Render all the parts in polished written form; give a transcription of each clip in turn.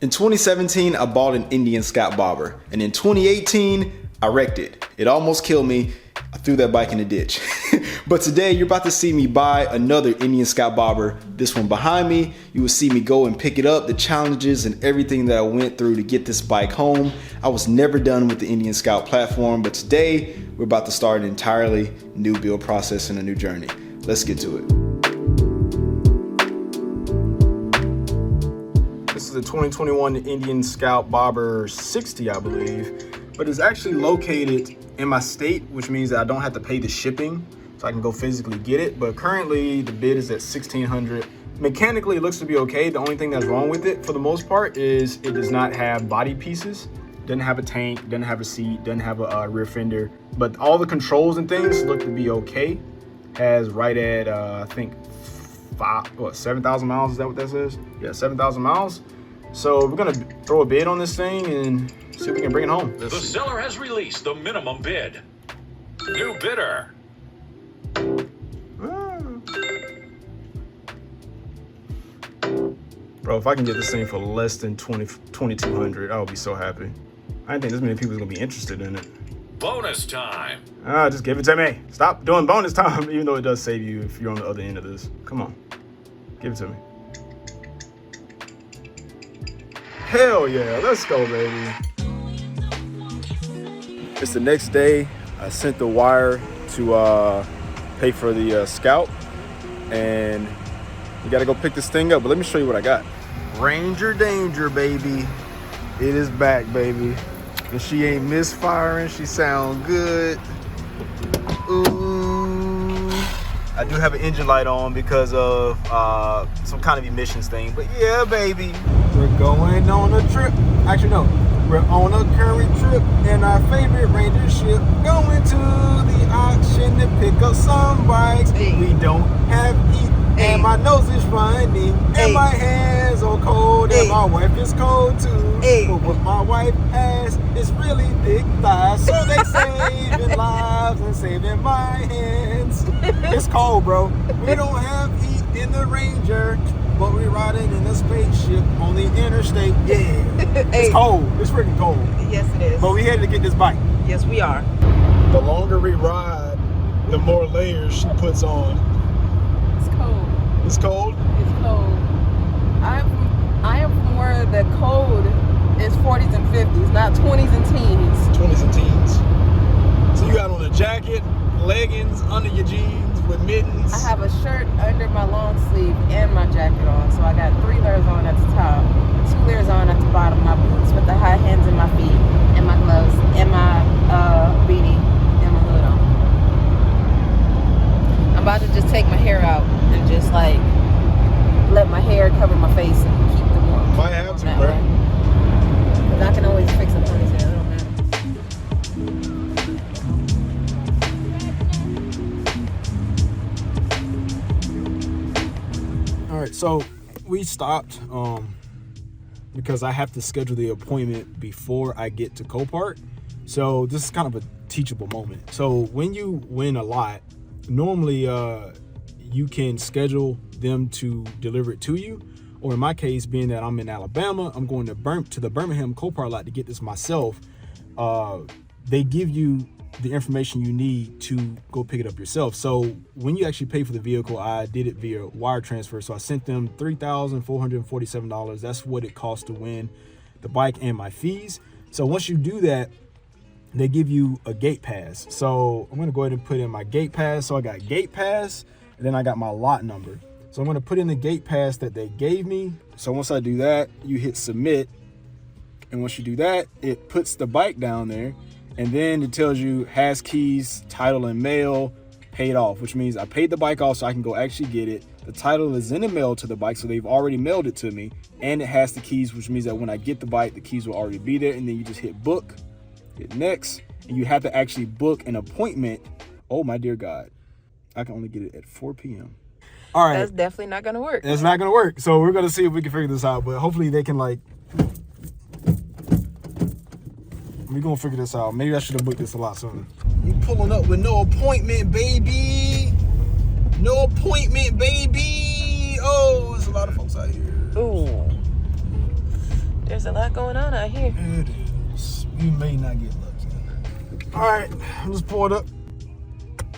In 2017, I bought an Indian Scout bobber, and in 2018, I wrecked it. It almost killed me. I threw that bike in the ditch. But today, you're about to see me buy another Indian Scout bobber. This one behind me. You will see me go and pick it up, the challenges and everything that I went through to get this bike home. I was never done with the Indian Scout platform, but today, we're about to start an entirely new build process and a new journey. Let's get to it. This is a 2021 Indian Scout Bobber 60, I believe, but it's actually located in my state, which means that I don't have to pay the shipping, so I can go physically get it. But currently the bid is at $1,600. Mechanically, it looks to be okay. The only thing that's wrong with it, for the most part, is it does not have body pieces. Doesn't have a tank, doesn't have a seat, doesn't have a rear fender. But all the controls and things look to be okay. Has right at, I think, 7,000 miles, is that what that says? Yeah, 7,000 miles. So we're gonna throw a bid on this thing and see if we can bring it home. The seller has released the minimum bid. New bidder. Bro, if I can get this thing for less than 2,200, I'll be so happy. I didn't think this many people are gonna be interested in it. Bonus time. Just give it to me. Stop doing bonus time, even though it does save you if you're on the other end of this. Come on, give it to me. Hell yeah, let's go, baby. It's the next day. I sent the wire to pay for the Scout, and you gotta go pick this thing up. But let me show you what I got. Ranger Danger, baby. It is back, baby. And she ain't misfiring, she sound good. Ooh. I do have an engine light on because of some kind of emissions thing, but yeah, baby. We're going on a trip. Actually, no. We're on a current trip in our favorite Ranger ship. Going to the auction to pick up some bikes. Hey. We don't have heat, and my nose is running, and my hands are cold, and my wife is cold too. But what my wife has is really big thighs, so they saving lives and saving my hands. It's cold, bro. We don't have heat in the Ranger, but we're riding in a spaceship on the interstate. Yeah. It's cold. It's freaking cold. Yes, it is. But we headed to get this bike. Yes, we are. The longer we ride, the more layers she puts on. It's cold. It's cold? It's cold. I am from where the code is 40s and 50s, not 20s and teens. 20s and teens. So you got on a jacket, leggings under your jeans with mittens. I have a shirt under my long sleeve and my jacket on. So I got 3 layers on at the top, 2 layers on at the bottom, my boots with the high hands in my feet, and my gloves, and my beanie, and my hood on. I'm about to just take my hair out and just like let my hair cover my face and keep the warmth. Might have to, bro. Because I can always fix a ponytail, it don't matter. All right, so we stopped because I have to schedule the appointment before I get to Copart. So this is kind of a teachable moment. So when you win a lot, normally you can schedule them to deliver it to you, or in my case, being that I'm in Alabama, I'm going to the Birmingham Copart lot to get this myself. They give you the information you need to go pick it up yourself. So when you actually pay for the vehicle, I did it via wire transfer. So I sent them $3,447. That's what it costs to win the bike and my fees. So once you do that, they give you a gate pass. So I'm gonna go ahead and put in my gate pass. So I got gate pass, and then I got my lot number. So I'm gonna put in the gate pass that they gave me. So once I do that, you hit submit. And once you do that, it puts the bike down there. And then it tells you has keys, title and mail, paid off, which means I paid the bike off so I can go actually get it. The title is in the mail to the bike, so they've already mailed it to me. And it has the keys, which means that when I get the bike, the keys will already be there. And then you just hit book, hit next, and you have to actually book an appointment. Oh my dear God, I can only get it at 4 p.m. All right. That's definitely not going to work. It's not going to work. So we're going to see if we can figure this out, but hopefully they can we're going to figure this out. Maybe I should have booked this a lot sooner. You pulling up with no appointment, baby. No appointment, baby. Oh, there's a lot of folks out here. Ooh. There's a lot going on out here. It is. You may not get lucky. All right, I'm just pulled up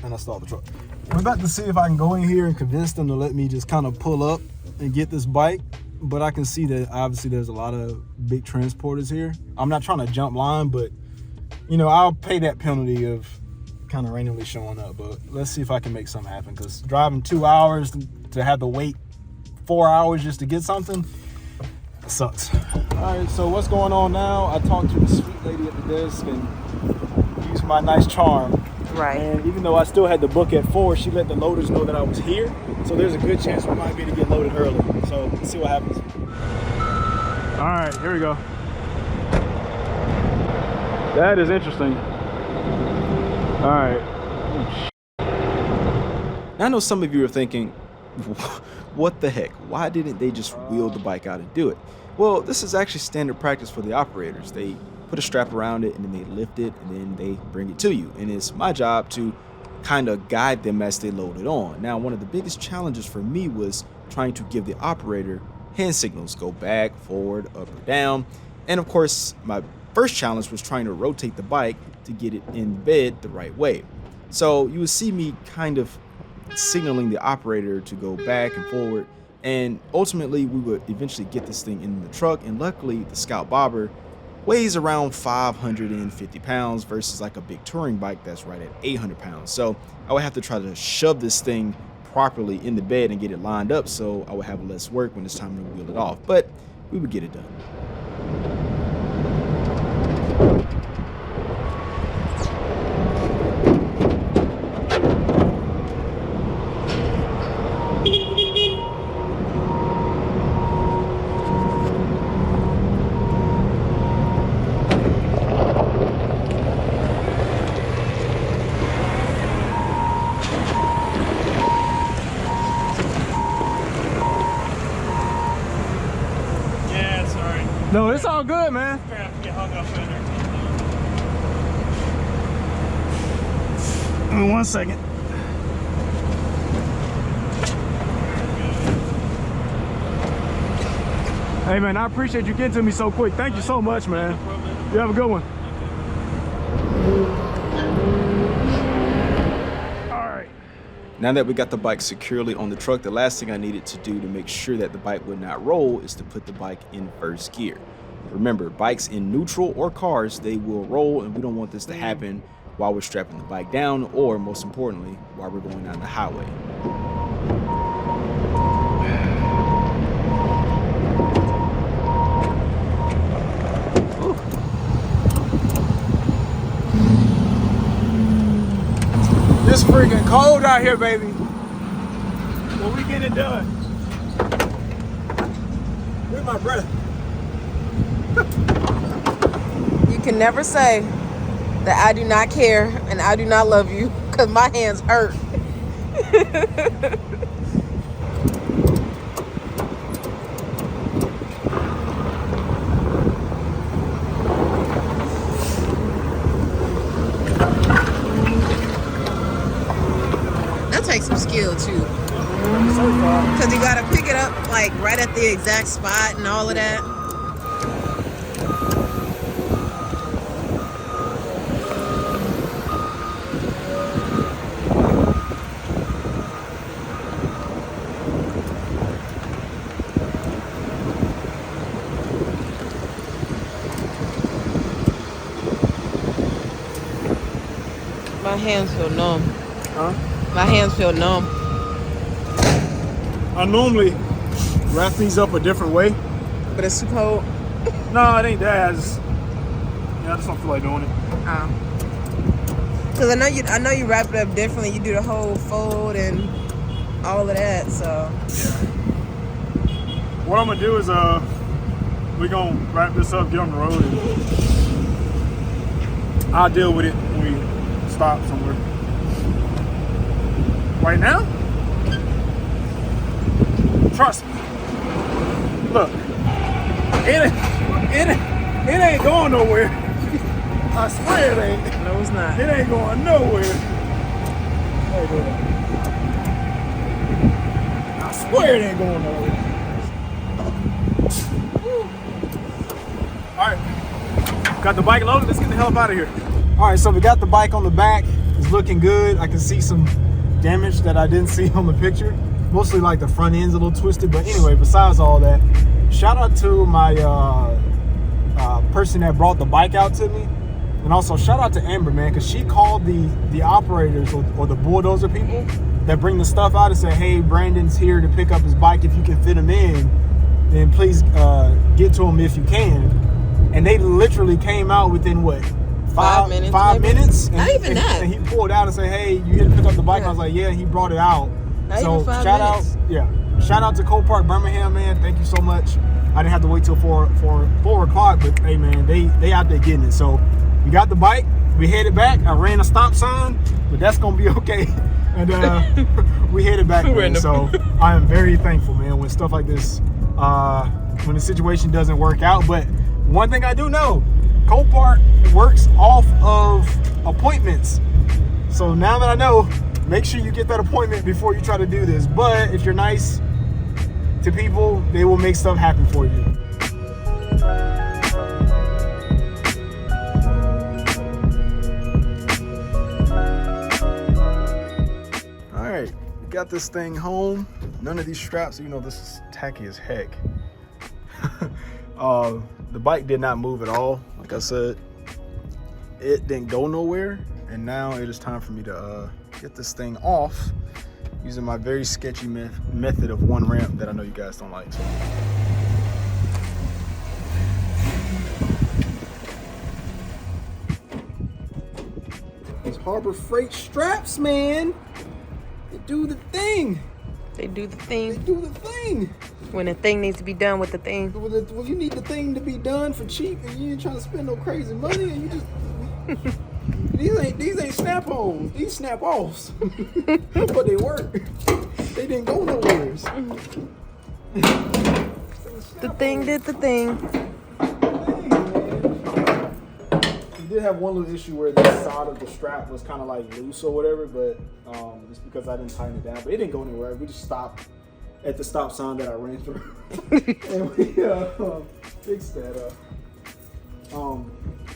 and I start the truck. I'm about to see if I can go in here and convince them to let me just kind of pull up and get this bike. But I can see that obviously there's a lot of big transporters here. I'm not trying to jump line, but you know, I'll pay that penalty of kind of randomly showing up. But let's see if I can make something happen, because driving 2 hours to have to wait 4 hours just to get something, it sucks. All right, so what's going on now? I talked to the sweet lady at the desk and used my nice charm. Right. And even though I still had the book at 4, she let the loaders know that I was here. So there's a good chance we might be able to get loaded early. So let's see what happens. All right, here we go. That is interesting. All right. Now I know some of you are thinking, what the heck? Why didn't they just wheel the bike out and do it? Well, this is actually standard practice for the operators. They put a strap around it and then they lift it and then they bring it to you. And it's my job to kind of guide them as they load it on. Now, one of the biggest challenges for me was trying to give the operator hand signals, go back, forward, up or down. And of course, my first challenge was trying to rotate the bike to get it in bed the right way. So you would see me kind of signaling the operator to go back and forward. And ultimately, we would eventually get this thing in the truck. And luckily, the Scout Bobber weighs around 550 pounds versus like a big touring bike that's right at 800 pounds. So I would have to try to shove this thing properly in the bed and get it lined up so I would have less work when it's time to wheel it off. But we would get it done. No, it's all good, man. Get hung up in there. Give me 1 second. Hey, man, I appreciate you getting to me so quick. Thank you so much, man. You have a good one. Now that we got the bike securely on the truck, the last thing I needed to do to make sure that the bike would not roll is to put the bike in first gear. Remember, bikes in neutral or cars, they will roll, and we don't want this to happen while we're strapping the bike down, or most importantly, while we're going down the highway. It's freaking cold out here, baby. Well, we get it done. Where's my breath? You can never say that I do not care and I do not love you, because my hands hurt. That takes some skill too, because you gotta pick it up like right at the exact spot and all of that. My hands feel numb. Huh? My hands feel numb. I normally wrap these up a different way. But it's too cold. No, it ain't that. I just don't feel like doing it. Cause I know you wrap it up differently. You do the whole fold and all of that. So Yeah. What I'm gonna do is we're gonna wrap this up, get on the road, and I'll deal with it when we stop somewhere. Right now, trust me. Look, it ain't going nowhere. I swear it ain't. no, it's not. It ain't going nowhere. I swear it ain't going nowhere. Got the bike loaded. Let's get the hell up out of here. All right, so we got the bike on the back. It's looking good. I can see some damage that I didn't see on the picture. Mostly like the front end's a little twisted. But anyway, besides all that, shout out to my person that brought the bike out to me. And also shout out to Amber, man, because she called the operators or the bulldozer people that bring the stuff out and say, hey, Brandon's here to pick up his bike. If you can fit him in, then please get to him if you can. And they literally came out within what? 5 minutes. 5 minutes. Not even that. And he pulled out and said, hey, you here to pick up the bike? Yeah. I was like, yeah, he brought it out. Not so even 5 shout minutes. out, shout out to Copart Birmingham, man. Thank you so much. I didn't have to wait till 4 o'clock, but hey, man, they out there getting it. So we got the bike. We headed back. I ran a stop sign, but that's gonna be okay. And we headed back. Man. So I am very thankful, man, when stuff like this, when the situation doesn't work out. But one thing I do know, Copart works off of appointments. So now that I know, make sure you get that appointment before you try to do this. But if you're nice to people, they will make stuff happen for you. All right, we got this thing home. None of these straps, you know, this is tacky as heck. The bike did not move at all. Like I said, it didn't go nowhere. And now it is time for me to get this thing off using my very sketchy method of one ramp that I know you guys don't like. So. These Harbor Freight straps, man, they do the thing. They do the thing. They do the thing. When the thing needs to be done with the thing. Well, you need the thing to be done for cheap, and you ain't trying to spend no crazy money, and you just these ain't snap-ons. These snap-offs. But they work. They didn't go nowhere. The thing did the thing. We did have one little issue where the side of the strap was kind of like loose or whatever, but it's because I didn't tighten it down. But it didn't go anywhere. We just stopped at the stop sign that I ran through. And we fixed that up.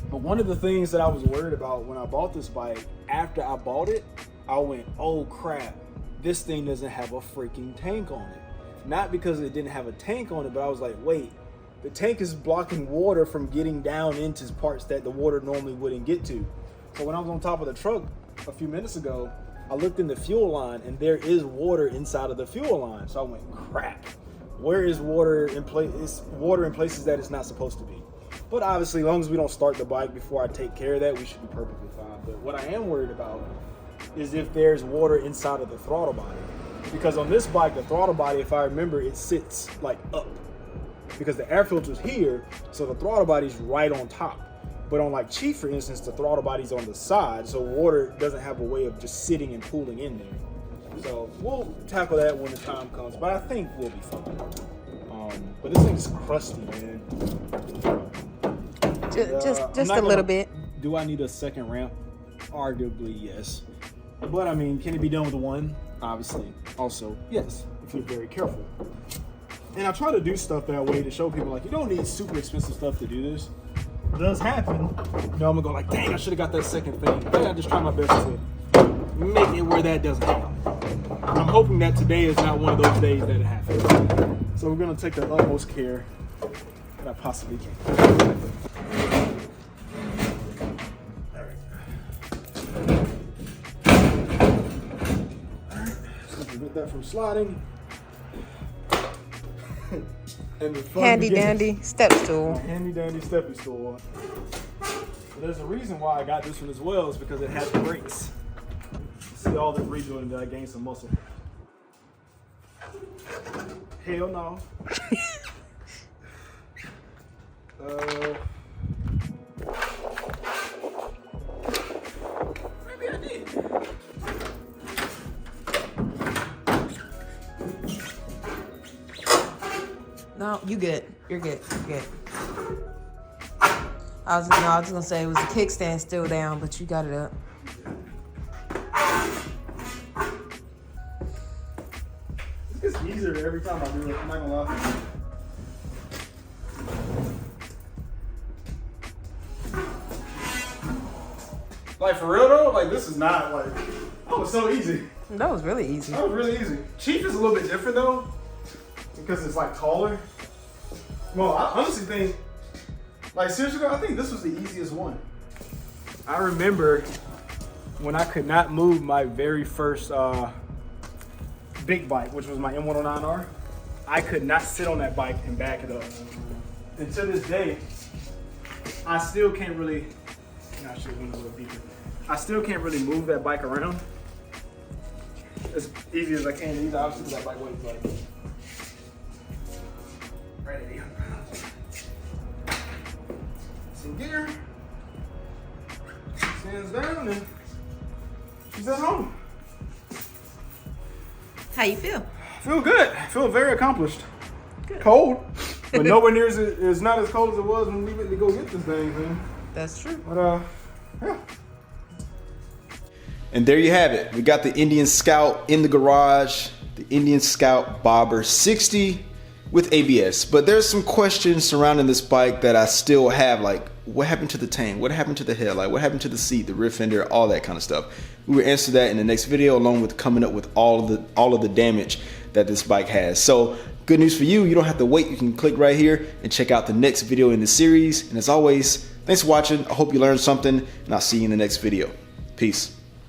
But one of the things that I was worried about when I bought this bike, after I bought it, I went, oh crap, this thing doesn't have a freaking tank on it. Not because it didn't have a tank on it, but I was like, wait, the tank is blocking water from getting down into parts that the water normally wouldn't get to. So when I was on top of the truck a few minutes ago, I looked in the fuel line and there is water inside of the fuel line. So I went, crap, where is water in place? It's water in places that it's not supposed to be. But obviously, as long as we don't start the bike before I take care of that, we should be perfectly fine. But what I am worried about is if there's water inside of the throttle body. Because on this bike, the throttle body, if I remember, it sits like up. Because the air filter's here, so the throttle body's right on top. But on like Chief, for instance, the throttle body's on the side, so water doesn't have a way of just sitting and pooling in there. So we'll tackle that when the time comes, but I think we'll be fine. But this thing's crusty, man. Just a little bit. Do I need a second ramp? Arguably, yes. But I mean, can it be done with one? Obviously. Also, yes, if you're very careful. And I try to do stuff that way to show people, like, you don't need super expensive stuff to do this. It does happen. You know, I'm gonna go like, dang, I should have got that second thing. But I just try my best to make it where that doesn't happen. And I'm hoping that today is not one of those days that it happens. So we're gonna take the utmost care that I possibly can. Prevent that from sliding. And the fun Handy begins. dandy step stool. Handy dandy stepping stool. But there's a reason why I got this one as well, is because it has brakes. See all this redoing that I gained some muscle. Hell no. Maybe I did. No, you good. You're good. You're good. I was just gonna say it was the kickstand still down, but you got it up. It gets easier every time I do it. I'm not gonna lie. Like for real though, like this is not like, that was so easy. That was really easy. That was really easy. Chief is a little bit different though, because it's like taller. Well, I honestly think, like seriously though, I think this was the easiest one. I remember when I could not move my very first big bike, which was my M109R. I could not sit on that bike and back it up. And to this day, I still can't really, I should have went a little deeper. I still can't really move that bike around as easy as I can. These obviously that bike weighs like right at 800 pounds. Some gear, stands down, and she's at home. How you feel? Feel good. Feel very accomplished. Good. Cold, but nowhere near as it's not as cold as it was when we went to go get this thing, man. That's true. But yeah. And there you have it. We got the Indian Scout in the garage, the Indian Scout Bobber 60 with ABS. But there's some questions surrounding this bike that I still have, like what happened to the tank? What happened to the headlight? What happened to the seat, the rear fender, all that kind of stuff. We will answer that in the next video, along with coming up with all of the damage that this bike has. So good news for you, you don't have to wait. You can click right here and check out the next video in the series. And as always, thanks for watching. I hope you learned something, and I'll see you in the next video. Peace.